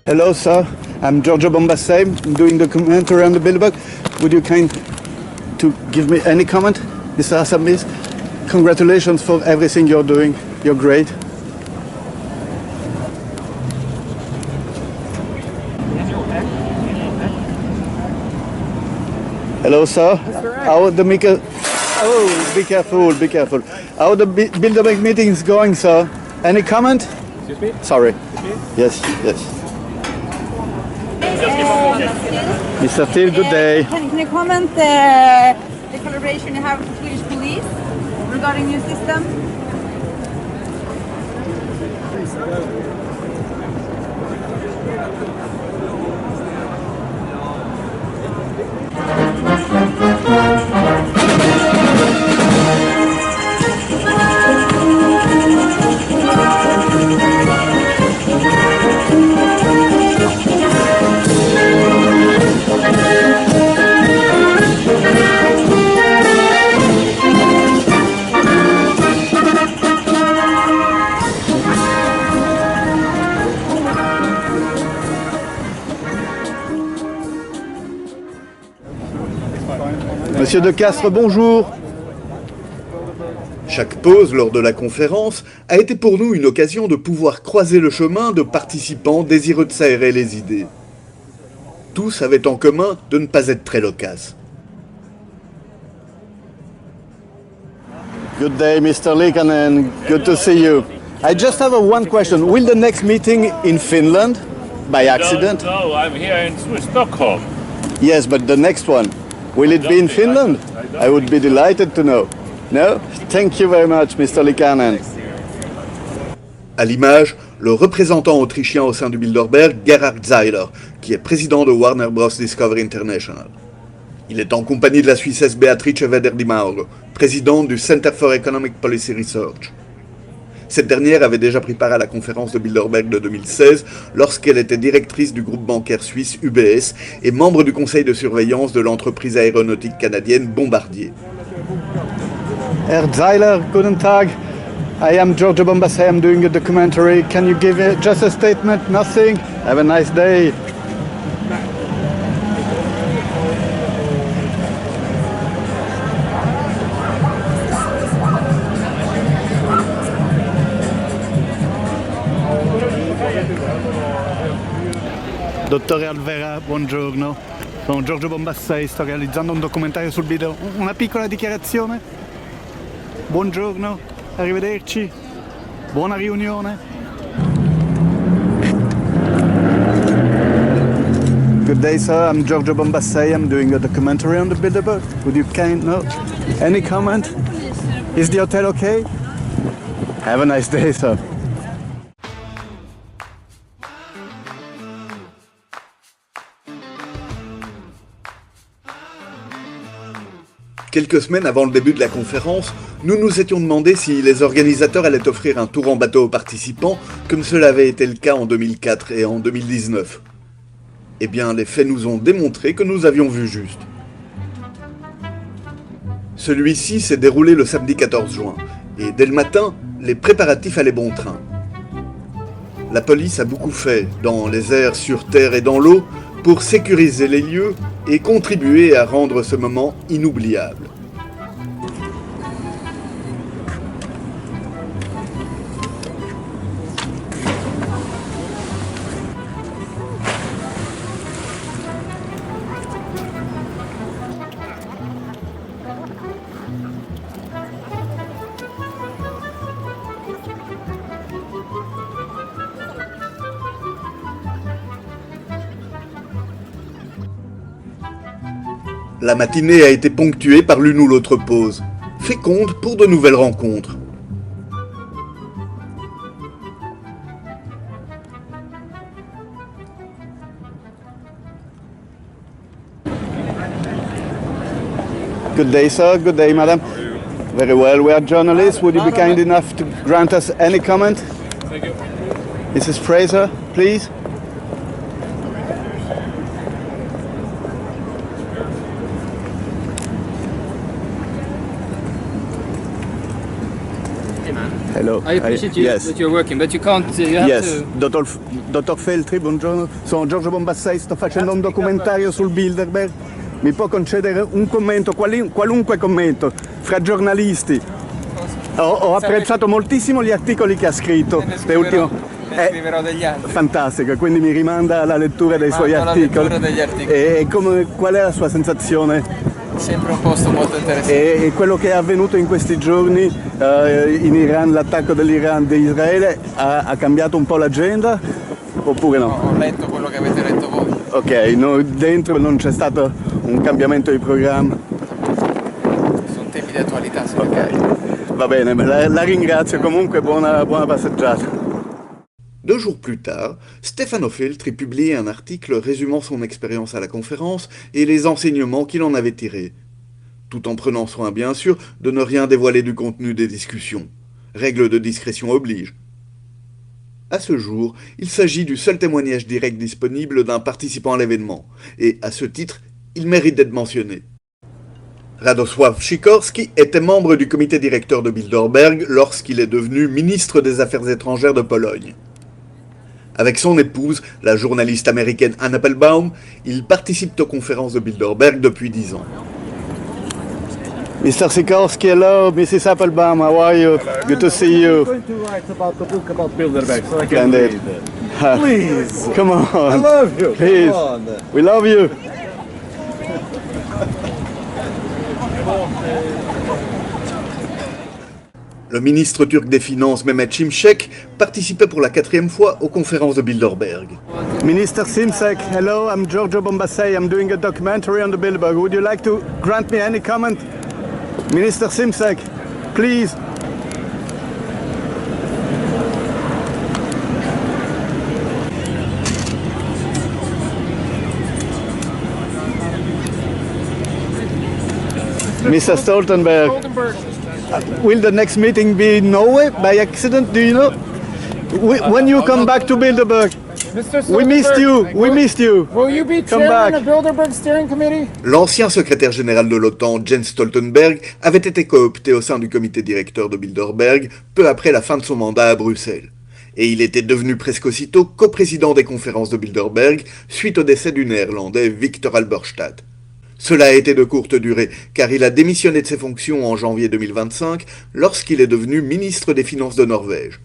Hello, sir. I'm Giorgio Bombassei. I'm doing the commentary on the Bilderberg. Would you kind to give me any comment, Mr. Hassamis? Congratulations for everything you're doing. You're great. Hello, sir. How the Mika? Oh, be careful, be careful. How the Bilderberg meeting is going, sir? Any comment? Excuse me? Sorry. Excuse me? Yes, yes. Mr. Thiel, good day. Can you comment the collaboration you have with Swedish police regarding new system? Monsieur De Castres, bonjour. Chaque pause lors de la conférence a été pour nous une occasion de pouvoir croiser le chemin de participants désireux de s'aérer les idées. Tous avaient en commun de ne pas être très loquaces. Good day, Mr. Liikanen. Good to see you. I just have one question. Will the next meeting in Finland by accident? No, I'm here in Stockholm. Yes, but the next one, will it be in Finland? I would be delighted to know. No? Thank you very much, Mr. Liikanen. À l'image, le représentant autrichien au sein du Bilderberg, Gerhard Zeiler, qui est président de Warner Bros. Discovery International. Il est en compagnie de la Suissesse Beatrice Weder di Mauro, présidente du Center for Economic Policy Research. Cette dernière avait déjà pris part à la conférence de Bilderberg de 2016 lorsqu'elle était directrice du groupe bancaire suisse UBS et membre du conseil de surveillance de l'entreprise aéronautique canadienne Bombardier. Herr Zeiler, guten Tag. I am Giorgio Bombassei. I'm doing a documentary. Can you give just a statement? Nothing? Have a nice day. Dottore Alvera, buongiorno. Sono Giorgio Bombassei, sto realizzando un documentario sul video. Una piccola dichiarazione? Buongiorno, arrivederci. Buona riunione. Good day, sir. I'm Giorgio Bombassei. I'm doing a documentary on the Bilderberg. Would you no? Any comment? Is the hotel okay? Have a nice day, sir. Quelques semaines avant le début de la conférence, nous nous étions demandé si les organisateurs allaient offrir un tour en bateau aux participants, comme cela avait été le cas en 2004 et en 2019. Eh bien, les faits nous ont démontré que nous avions vu juste. Celui-ci s'est déroulé le samedi 14 juin, et dès le matin, les préparatifs allaient bon train. La police a beaucoup fait, dans les airs, sur terre et dans l'eau, pour sécuriser les lieux et contribuer à rendre ce moment inoubliable. La matinée a été ponctuée par l'une ou l'autre pause, féconde pour de nouvelles rencontres. Good day, sir. Good day, madam. Very well. We are journalists. Would you be kind enough to grant us any comment? Thank you. Mrs. Fraser, please. Hello. I appreciate that you're working, but you can't. You have yes, to. Dottor Feltri, buongiorno. Sono Giorgio Bombassei, sto facendo un documentario sul Bilderberg. Mi può concedere un commento, qualunque commento, fra giornalisti. Ho apprezzato moltissimo gli articoli che ha scritto. Ne scriverò degli altri. Fantastico, quindi mi rimanda alla lettura dei suoi articoli. Alla lettura degli articoli. E qual è la sua sensazione? Sempre un posto molto interessante. E quello che è avvenuto in questi giorni in Iran, l'attacco dell'Iran di Israele, ha cambiato un po' l'agenda oppure no? Ho letto quello che avete letto voi. Ok, dentro non c'è stato un cambiamento di programma. Sono temi di attualità, sì. Ok, va bene, la ringrazio comunque, buona passeggiata. 2 jours plus tard, Stefano Feltri publiait un article résumant son expérience à la conférence et les enseignements qu'il en avait tirés, tout en prenant soin bien sûr de ne rien dévoiler du contenu des discussions. Règle de discrétion oblige. À ce jour, il s'agit du seul témoignage direct disponible d'un participant à l'événement, et à ce titre, il mérite d'être mentionné. Radosław Sikorski était membre du comité directeur de Bilderberg lorsqu'il est devenu ministre des Affaires étrangères de Pologne. Avec son épouse, la journaliste américaine Anne Applebaum, ils participent aux conférences de Bilderberg depuis 10 ans. Mr. Sikorski, hello. Mrs. Applebaum, how are you? Good to see you. I'm going to write about the book about Bilderberg so I can Splendid. read it. Please. Come on. I love you. Please. Come on. We love you. Le ministre turc des Finances, Mehmet Şimşek, participait pour la 4e fois aux conférences de Bilderberg. Minister Simsek, hello. I'm Giorgio Bombassei. I'm doing a documentary on the Bilderberg. Would you like to grant me any comment? Minister Simsek, please. Mr. Stoltenberg, will the next meeting be in Norway by accident? Do you know? When you come back to Bilderberg, we missed you. We missed you. Will you be Come chairman back. of Bilderberg Steering Committee? L'ancien secrétaire général de l'OTAN, Jens Stoltenberg, avait été coopté au sein du comité directeur de Bilderberg peu après la fin de son mandat à Bruxelles. Et il était devenu presque aussitôt coprésident des conférences de Bilderberg suite au décès du néerlandais Victor Halberstadt. Cela a été de courte durée, car il a démissionné de ses fonctions en janvier 2025 lorsqu'il est devenu ministre des Finances de Norvège.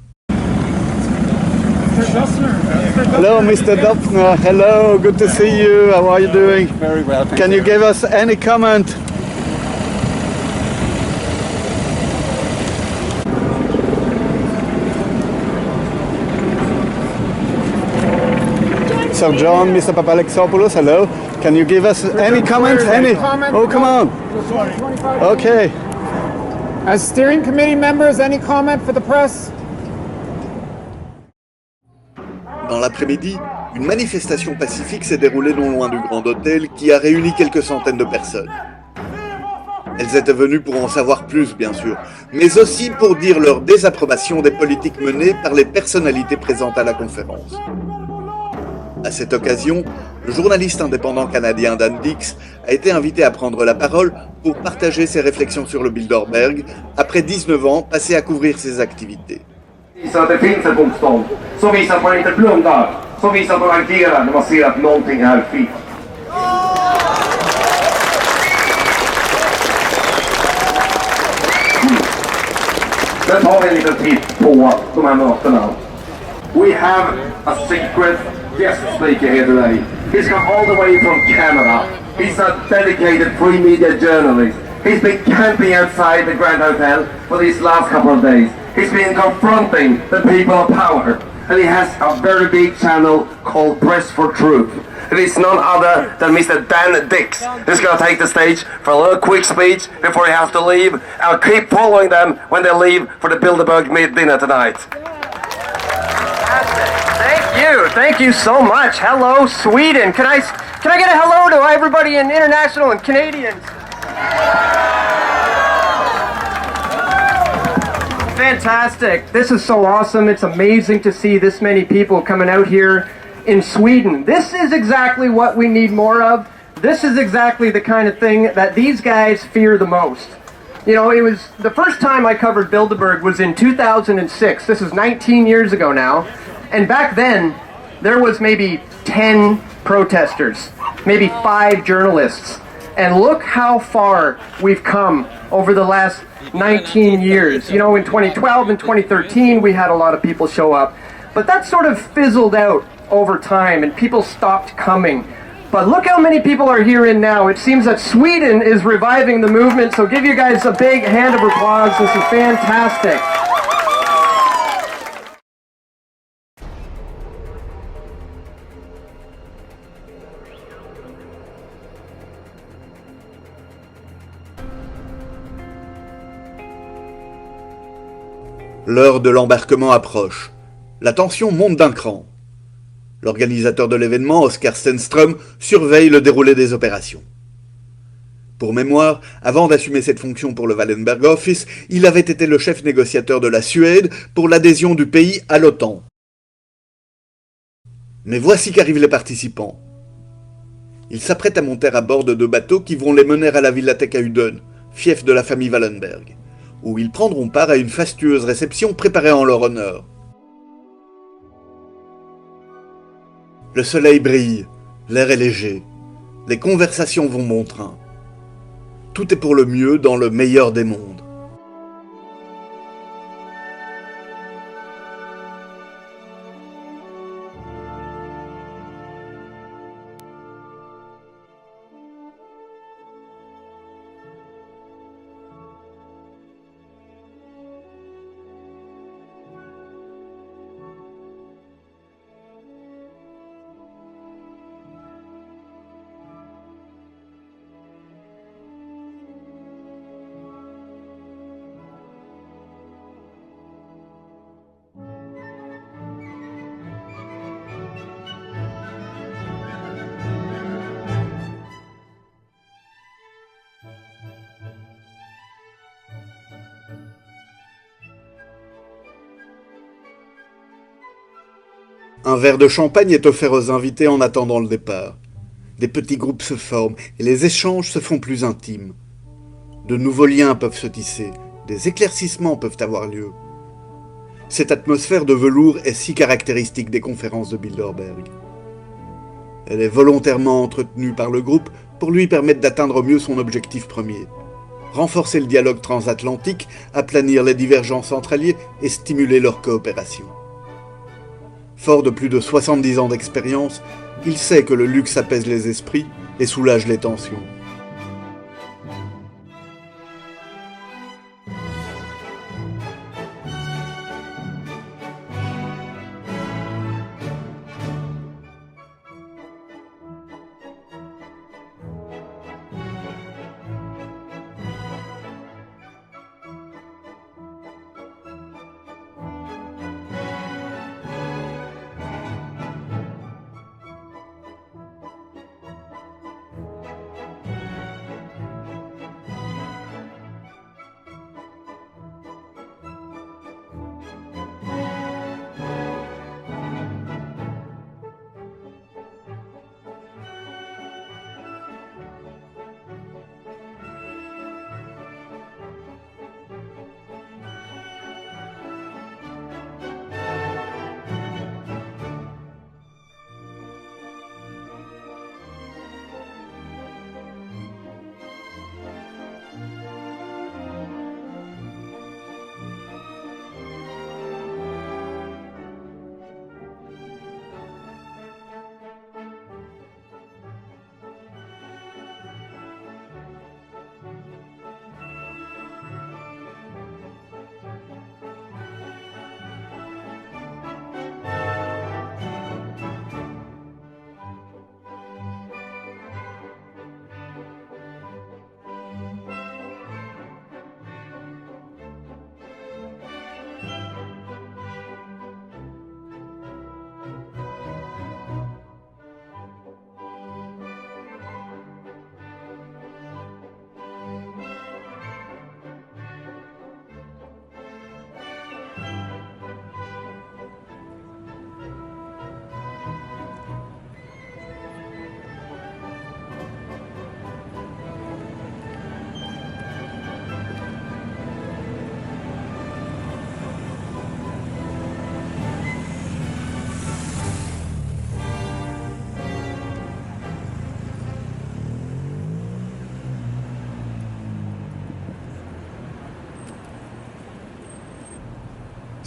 Hello, Mr. Dopfner. Hello, good to see you. How are you doing? Very well, thank Can you give us any comment? Sir John, Mr. Papalexopoulos, hello. Can you give us any comment? Any? Oh, come on. Okay. As steering committee members, any comment for the press? Dans l'après-midi, une manifestation pacifique s'est déroulée non loin du Grand Hôtel qui a réuni quelques centaines de personnes. Elles étaient venues pour en savoir plus, bien sûr, mais aussi pour dire leur désapprobation des politiques menées par les personnalités présentes à la conférence. À cette occasion, le journaliste indépendant canadien Dan Dix a été invité à prendre la parole pour partager ses réflexions sur le Bilderberg après 19 ans passés à couvrir ses activités. Så att det finns ett motstånd, som visar att man inte blundar, som visar att man agerar när man ser att någonting är fel. Sen tar vi en liten titt på de här mötena. We have a secret guest speaker here today. He's come all the way from Canada. He's a dedicated free media journalist. He's been camping outside the Grand Hotel for these last couple of days. He's been confronting the people of power. And he has a very big channel called Press for Truth. It is none other than Mr. Dan Dix, who's going to take the stage for a little quick speech before he has to leave. I'll keep following them when they leave for the Bilderberg dinner tonight. Thank you so much. Hello, Sweden. Can I get a hello to everybody in international and Canadians? Fantastic. This is so awesome. It's amazing to see this many people coming out here in Sweden. This is exactly what we need more of. This is exactly the kind of thing that these guys fear the most. You know, it was the first time I covered Bilderberg was in 2006. This is 19 years ago now. And back then, there was maybe 10 protesters, maybe 5 journalists. And look how far we've come over the last 19 years. You know, in 2012 and 2013, we had a lot of people show up. But that sort of fizzled out over time and people stopped coming. But look how many people are here in now. It seems that Sweden is reviving the movement. So give you guys a big hand of applause. This is fantastic. L'heure de l'embarquement approche. La tension monte d'un cran. L'organisateur de l'événement, Oscar Stenström, surveille le déroulé des opérations. Pour mémoire, avant d'assumer cette fonction pour le Wallenberg Office, il avait été le chef négociateur de la Suède pour l'adhésion du pays à l'OTAN. Mais voici qu'arrivent les participants. Ils s'apprêtent à monter à bord de 2 bateaux qui vont les mener à la Villa Tekahuden, fief de la famille Wallenberg, où ils prendront part à une fastueuse réception préparée en leur honneur. Le soleil brille, l'air est léger, les conversations vont bon train. tout est pour le mieux dans le meilleur des mondes. Un verre de champagne est offert aux invités en attendant le départ. Des petits groupes se forment et les échanges se font plus intimes. De nouveaux liens peuvent se tisser, des éclaircissements peuvent avoir lieu. Cette atmosphère de velours est si caractéristique des conférences de Bilderberg. Elle est volontairement entretenue par le groupe pour lui permettre d'atteindre au mieux son objectif premier. Renforcer le dialogue transatlantique, aplanir les divergences entre alliés et stimuler leur coopération. Fort de plus de 70 ans d'expérience, il sait que le luxe apaise les esprits et soulage les tensions.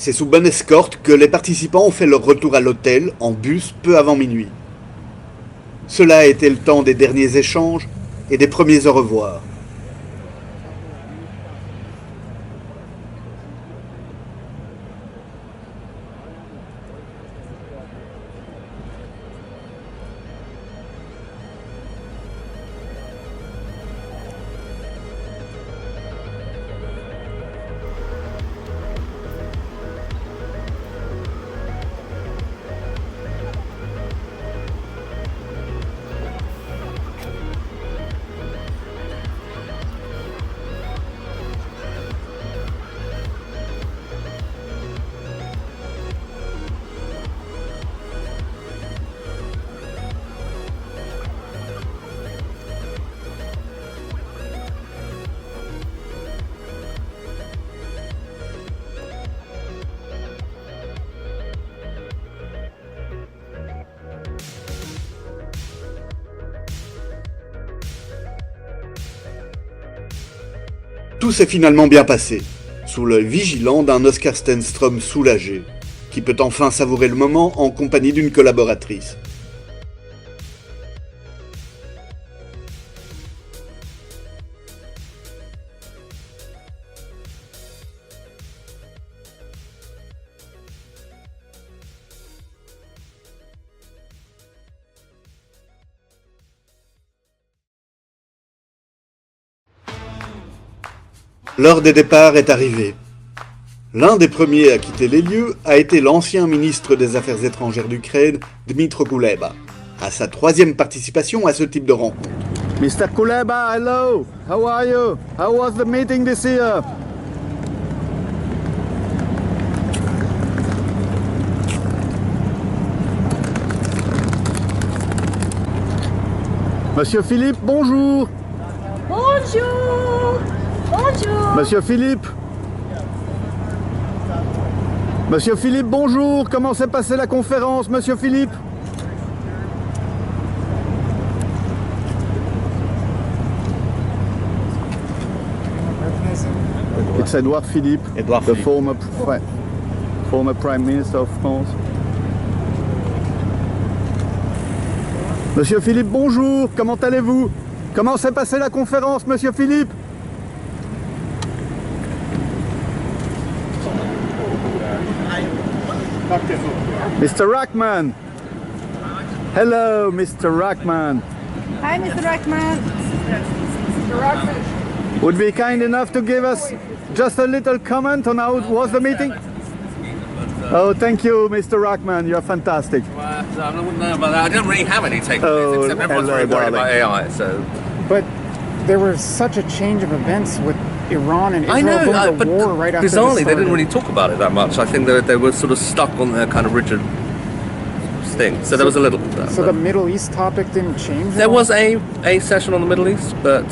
C'est sous bonne escorte que les participants ont fait leur retour à l'hôtel en bus peu avant minuit. Cela a été le temps des derniers échanges et des premiers au revoir. Tout s'est finalement bien passé, sous l'œil vigilant d'un Oscar Stenström soulagé, qui peut enfin savourer le moment en compagnie d'une collaboratrice. L'heure des départs est arrivée. L'un des premiers à quitter les lieux a été l'ancien ministre des Affaires étrangères d'Ukraine, Dmytro Kuleba, à sa 3e participation à ce type de rencontre. Mr. Kuleba, hello. How are you? How was the meeting this year? Monsieur Philippe, bonjour. Bonjour. Bonjour. Monsieur Philippe. Monsieur Philippe, bonjour. Comment s'est passée la conférence, Monsieur Philippe? It's Edouard Philippe, the former Prime Minister of France. Monsieur Philippe, bonjour. Comment allez-vous? Comment s'est passée la conférence, Monsieur Philippe? Mr. Rackman. Hello, Mr. Rackman. Hi, Mr. Rackman. Mr. Rackman. Would be kind enough to give us just a little comment on how was the meeting? Oh, thank you, Mr. Rackman. You're fantastic. I wouldn't know about that. I don't really have any takeaways, except everyone's very worried about AI. So, but there was such a change of events with Iran and Israel I know, going to but war right after bizarrely, this they didn't really talk about it that much. I think they were sort of stuck on their kind of rigid thing. So there was a little. So the Middle East topic didn't change. There was a session on the Middle East, but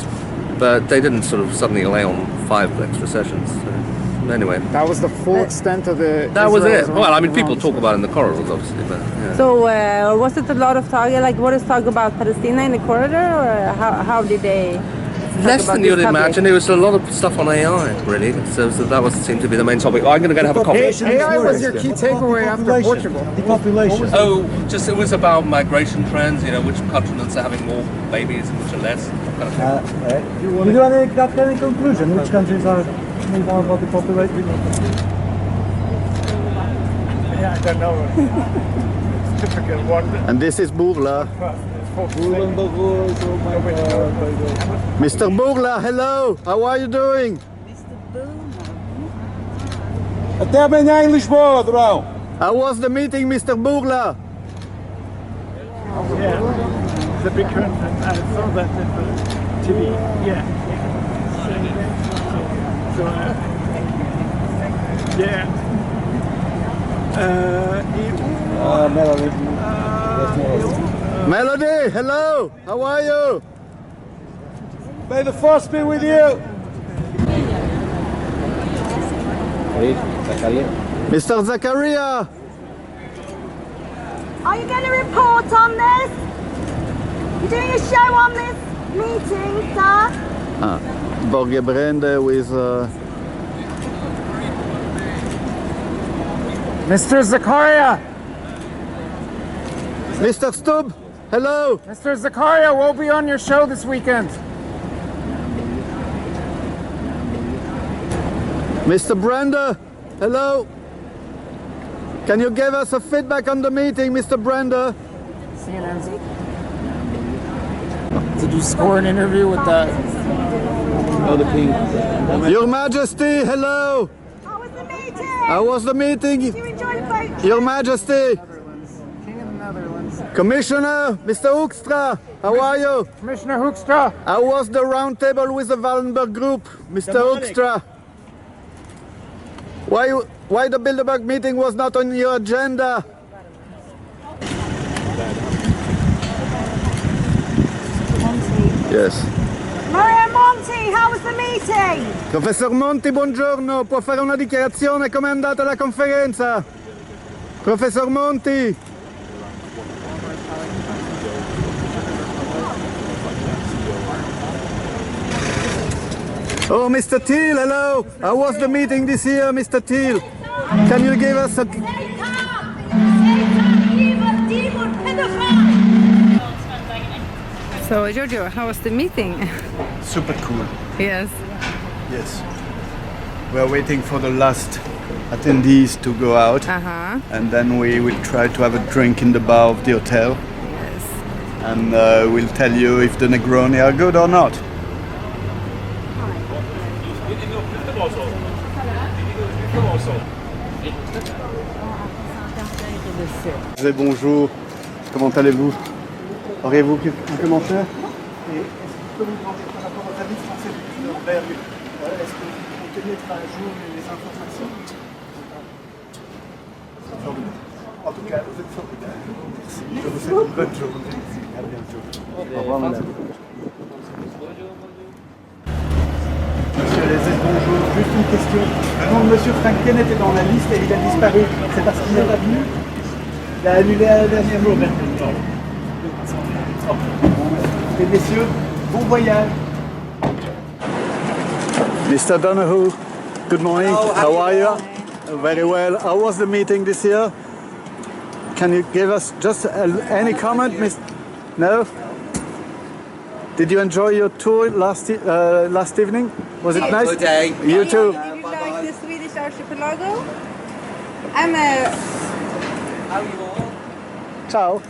they didn't sort of suddenly lay on 5 extra sessions. So, anyway, that was the full extent of the. That was it. Israel-Iran Well, I mean, people talk about it in the corridors, obviously, but. Yeah. So was it a lot of talk? Like, what is talk about Palestine in the corridor, or how did they? Less than you'd imagine. There was a lot of stuff on AI, really. So that seemed to be the main topic. I'm going to go and have a coffee. AI was your key takeaway after Portugal. Depopulation. Oh, just it was about migration trends. You know, which continents are having more babies and which are less. That kind of thing. You do got any conclusion? Which countries are more about the population? Yeah, I don't know. It's a difficult one. And this is Bourla. Mr. Bourla, hello. How are you doing? Até amanhã em Lisboa, Durão. How was the meeting, Mr. Bourla? Yeah, the big conference. I saw that at the TV. Yeah. So, Melody, hello. How are you? May the force be with you. Mr. Zakaria. Are you going to report on this? You're doing a show on this meeting, sir? Borge Brende with... Mr. Zakaria! Mr. Stubb, hello! Mr. Zakaria, we'll be on your show this weekend. Mr. Brenda, hello! Can you give us a feedback on the meeting, Mr. Brenda? CNN. Did you score an interview with the... Oh, the king. Your Majesty, hello! How was the meeting? How was the meeting? Did you enjoy the boat? Your Majesty! King of the Netherlands. Commissioner, Mr. Hoekstra, how are you? Commissioner Hoekstra. How was the round table with the Wallenberg Group, Mr. Hoekstra? Why the Bilderberg meeting was not on your agenda? Yes. Mario Monti, how was the meeting? Professor Monti, buongiorno, può fare una dichiarazione? Com'è andata la conferenza? Professor Monti. Oh, Mr. Thiel, hello. How was the meeting this year, Mr. Thiel? Can you give us a... So, Giorgio, how was the meeting? Super cool. Yes. Yes. We are waiting for the last attendees to go out. And then we will try to have a drink in the bar of the hotel. Yes. And we'll tell you if the Negroni are good or not. Bonjour, comment allez-vous? Auriez-vous un commentaire? Et est-ce que vous demandez par rapport aux avis français de Bilderberg, est-ce que vous continuez de faire à jour les informations? En tout cas, vous êtes formidable. Merci. Je vous souhaite une bonne journée. À bientôt. Au revoir, madame. Monsieur Lézet, bonjour. Juste une question. Le nom de Monsieur Franken était dans la liste et il a disparu. C'est parce qu'il n'est pas venu? Il a annulé à la dernière jour. Et messieurs, bon voyage. Mr. Donoghue, good morning. How are you? Very well. How was the meeting this year? Can you give us just any comment, Miss? No? Did you enjoy your tour last evening? Was it nice? Good day. You too. Did you like the Swedish archipelago? I'm a... Ciao.